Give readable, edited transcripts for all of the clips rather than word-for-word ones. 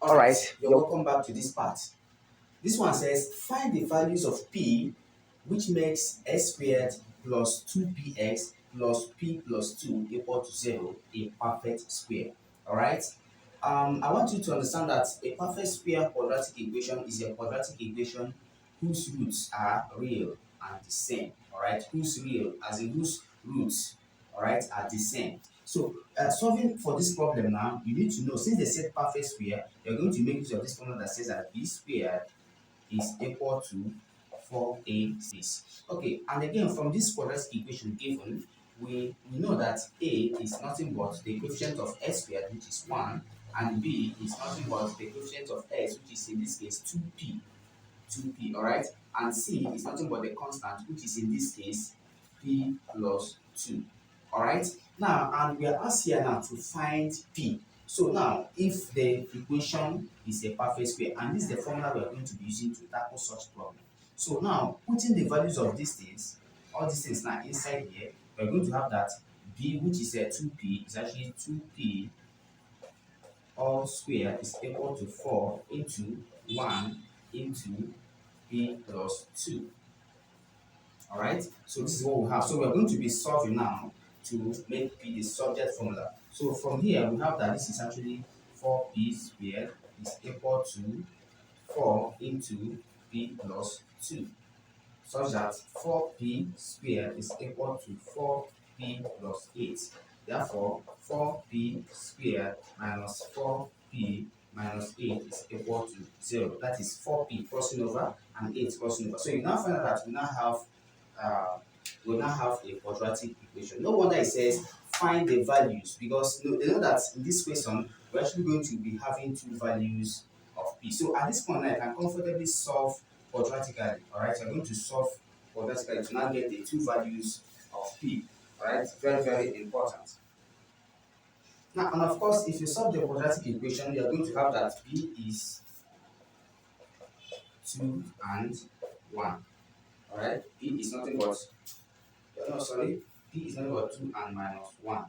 All right, you're welcome back to this part. This one says find the values of p which makes x squared plus 2px plus p plus 2 equal to 0 a perfect square. All right. I want you to understand that a perfect square quadratic equation is a quadratic equation whose roots are real and the same. All right, whose real, as in whose roots, all right, are the same. So, solving for this problem now, you need to know since they said perfect square, you're going to make use of this formula that says that b squared is equal to 4ac. Okay, and again, from this quadratic equation given, we know that a is nothing but the coefficient of x squared, which is 1, and b is nothing but the coefficient of x, which is in this case 2p, all right? And c is nothing but the constant, which is in this case p plus 2, all right? Now, and we are asked here now to find p. So now, if the equation is a perfect square, and this is the formula we are going to be using to tackle such problem. So now, putting the values of these things, all these things now inside here, we're going to have that b, which is a 2p, is actually 2p all square is equal to 4 into 1 into p plus 2. All right, so this is what we have. So we're going to be solving now to make p the subject formula. So from here we have that this is actually 4p squared is equal to 4 into p plus 2, such that 4p squared is equal to 4p plus 8. Therefore, 4p squared minus 4p minus 8 is equal to 0. That is 4p crossing over and 8 crossing over. So you now find out that uh, we now have a quadratic equation. No wonder it says find the values, because they know that in this question we're actually going to be having two values of p. So at this point I can comfortably solve quadratically. All right, so I'm going to solve quadratically to now get the two values of p. All right, very, very important. Now, and of course, if you solve the quadratic equation, you are going to have that p is 2 and 1. All right, p is nothing but no, sorry, p is nothing but 2 and minus 1.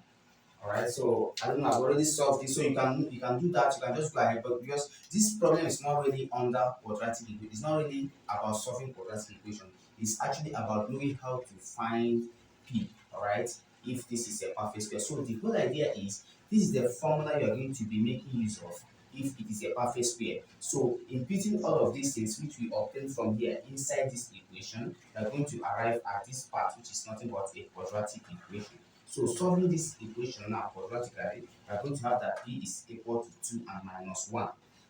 All right, so I don't know, I've already solved this, so you can do that. You can just go ahead, but because this problem is not really under quadratic equation, it's not really about solving quadratic equation. It's actually about knowing how to find p. All right, if this is a perfect square. So the whole idea is this is the formula you are going to be making use of if it is a perfect square. So in putting all of these things which we obtain from here inside this equation, we are going to arrive at this part, which is nothing but a quadratic equation. So solving this equation now quadratically, we are going to have that p is equal to 2 and minus 1.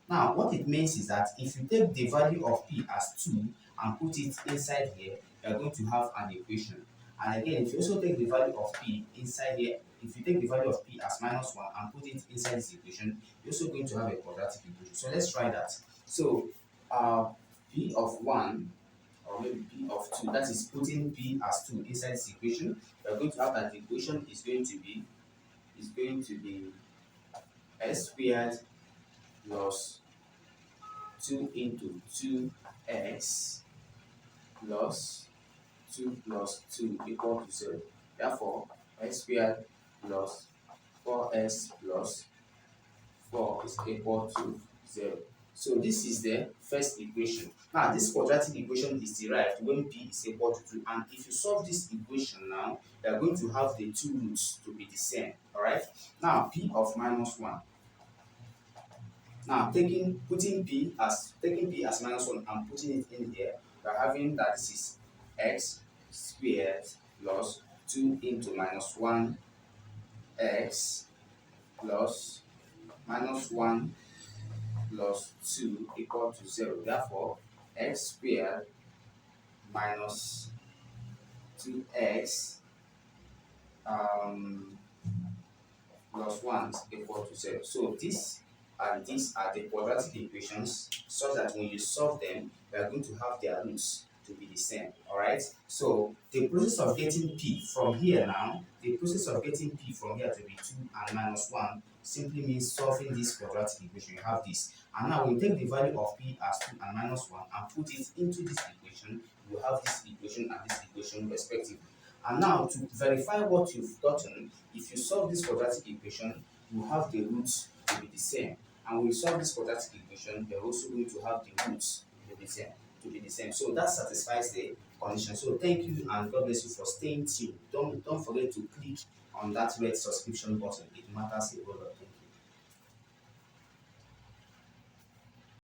Now, what it means is that if you take the value of p as 2 and put it inside here, you are going to have an equation. And again, if you also take the value of p inside here, if you take the value of p as minus 1 and put it inside this equation, you're also going to have a quadratic equation. So let's try that. So p of 1 or maybe p of 2, that is putting p as 2 inside this equation, we're going to have that the equation is going to be s squared plus 2 into 2x plus 2 plus 2 equal to 0. Therefore, x squared plus 4x plus 4 is equal to 0. So this is the first equation. Now this quadratic equation is derived when p is equal to 2, and if you solve this equation now, you are going to have the two roots to be the same. Alright. Now p of minus 1. Now taking p as minus 1 and putting it in here, we are having that this is x squared plus 2 into minus 1 x plus minus 1 plus 2 equal to 0. Therefore, x squared minus 2x plus 1 is equal to 0. So these are the quadratic equations, such that when you solve them, we are going to have their roots to be the same. All right. So the process of getting p from here now, to be 2 and minus 1 simply means solving this quadratic equation. You have this, and now we take the value of p as 2 and minus 1 and put it into this equation. You have this equation and this equation respectively. And now to verify what you've gotten, if you solve this quadratic equation, you have the roots to be the same. And when we solve this quadratic equation, we are also going to have the roots to be the same. So that satisfies the condition. So thank you and God bless you for staying tuned. Don't forget to click on that red subscription button. It matters a whole lot. Thank you.